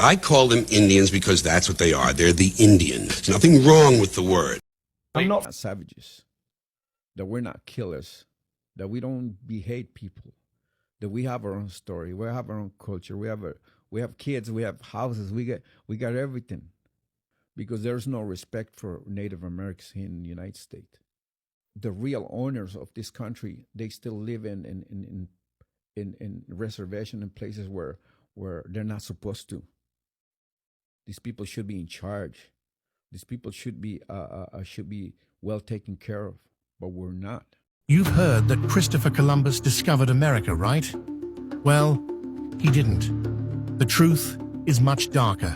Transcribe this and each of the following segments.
I call them Indians because that's what they are. They're the Indian. There's nothing wrong with the word. I'm not savages, that we're not killers, that we don't hate people, that we have our own story, we have our own culture, we have kids, we have houses, we got everything, because there's no respect for Native Americans in the United States. The real owners of this country, they still live in reservation in places where they're not supposed to. These people should be in charge. These people should be well taken care of, but we're not. You've heard that Christopher Columbus discovered America, right? Well, he didn't. The truth is much darker.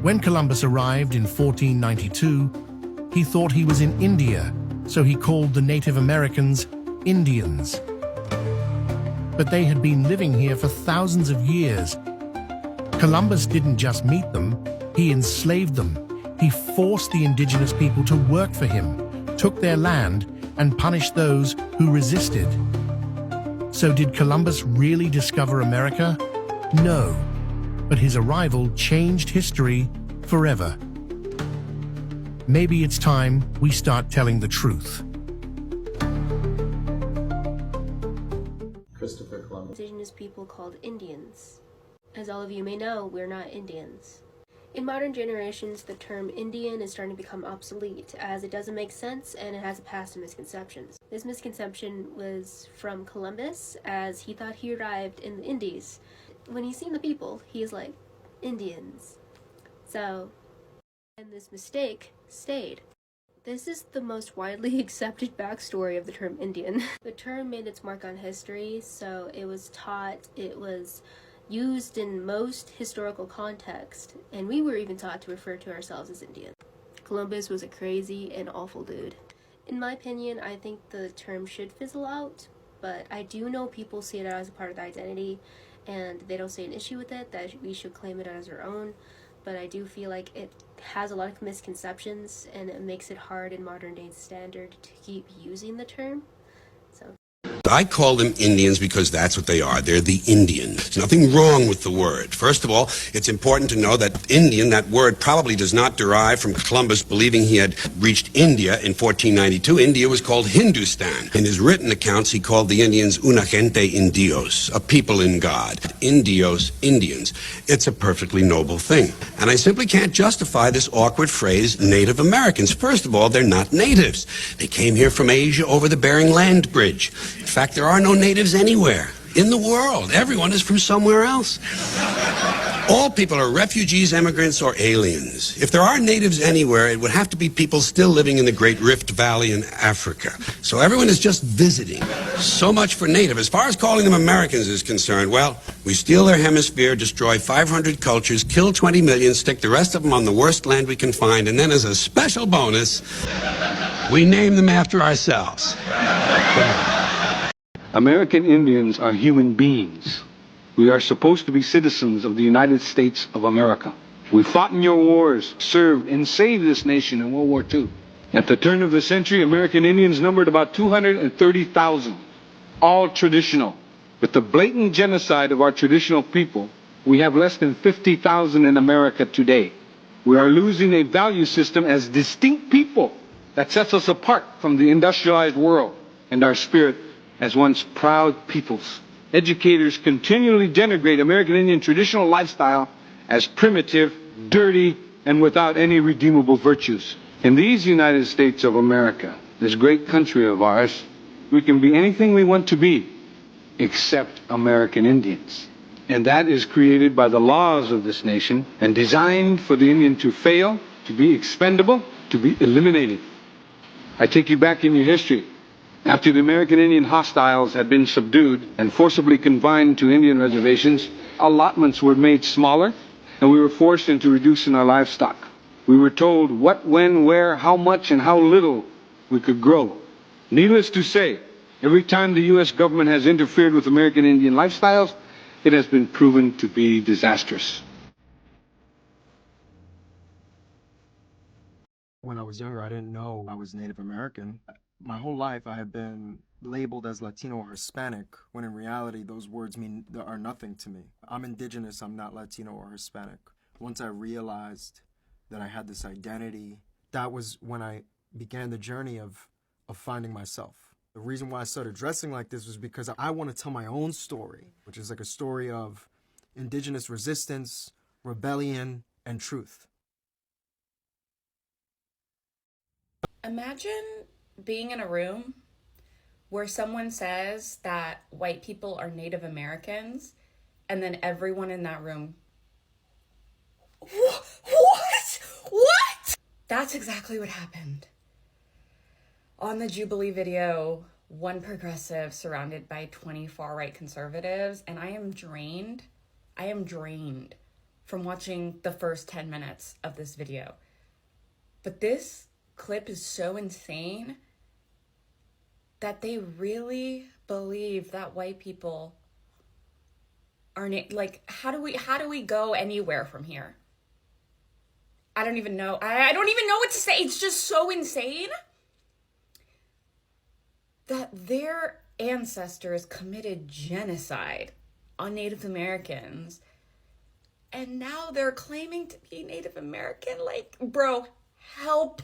When Columbus arrived in 1492, he thought he was in India, so he called the Native Americans Indians. But they had been living here for thousands of years. Columbus didn't just meet them, he enslaved them. He forced the indigenous people to work for him, took their land, and punished those who resisted. So did Columbus really discover America? No, but his arrival changed history forever. Maybe it's time we start telling the truth. Christopher Columbus. Indigenous people called Indians. As all of you may know, we're not Indians. In modern generations, the term Indian is starting to become obsolete, as it doesn't make sense and it has a past of misconceptions. This misconception was from Columbus, as he thought he arrived in the Indies. When he's seen the people, he's like, Indians. So, and this mistake stayed. This is the most widely accepted backstory of the term Indian. The term made its mark on history, so it was taught, it was used in most historical context, and we were even taught to refer to ourselves as Indian. Columbus was a crazy and awful dude. In my opinion, I think the term should fizzle out, but I do know people see it as a part of the identity, and they don't see an issue with it, that we should claim it as our own, but I do feel like it has a lot of misconceptions, and it makes it hard in modern day standard to keep using the term. I call them Indians because that's what they are. They're the Indian. There's nothing wrong with the word. First of all, it's important to know that Indian, that word, probably does not derive from Columbus believing he had reached India in 1492. India was called Hindustan. In his written accounts, he called the Indians una gente indios, a people in God. Indios, Indians. It's a perfectly noble thing. And I simply can't justify this awkward phrase, Native Americans. First of all, they're not natives. They came here from Asia over the Bering Land Bridge. In fact, there are no natives anywhere in the world. Everyone is from somewhere else. All people are refugees, immigrants, or aliens. If there are natives anywhere, it would have to be people still living in the Great Rift Valley in Africa. So everyone is just visiting. So much for native. As far as calling them Americans is concerned, well, we steal their hemisphere, destroy 500 cultures, kill 20 million, stick the rest of them on the worst land we can find, and then as a special bonus, we name them after ourselves. American Indians are human beings. We are supposed to be citizens of the United States of America. We fought in your wars, served, and saved this nation in World War II. At the turn of the century, American Indians numbered about 230,000, all traditional. With the blatant genocide of our traditional people, we have less than 50,000 in America today. We are losing a value system as distinct people that sets us apart from the industrialized world, and our spirit as once proud peoples. Educators continually denigrate American Indian traditional lifestyle as primitive, dirty, and without any redeemable virtues. In these United States of America, this great country of ours, we can be anything we want to be, except American Indians. And that is created by the laws of this nation and designed for the Indian to fail, to be expendable, to be eliminated. I take you back in your history. After the American Indian hostiles had been subdued and forcibly confined to Indian reservations, allotments were made smaller, and we were forced into reducing our livestock. We were told what, when, where, how much, and how little we could grow. Needless to say, every time the U.S. government has interfered with American Indian lifestyles, it has been proven to be disastrous. When I was younger, I didn't know I was Native American. My whole life I have been labeled as Latino or Hispanic, when in reality those words are nothing to me. I'm indigenous, I'm not Latino or Hispanic. Once I realized that I had this identity, that was when I began the journey of finding myself. The reason why I started dressing like this was because I want to tell my own story, which is like a story of indigenous resistance, rebellion, and truth. Imagine being in a room where someone says that white people are Native Americans, and then everyone in that room, what? What? That's exactly what happened. On the Jubilee video, one progressive surrounded by 20 far-right conservatives, and I am drained from watching the first 10 minutes of this video. But this clip is so insane that they really believe that white people are like, how do we go anywhere from here? I don't even know. I don't even know what to say. It's just so insane that their ancestors committed genocide on Native Americans, and now they're claiming to be Native American. Like, bro, help.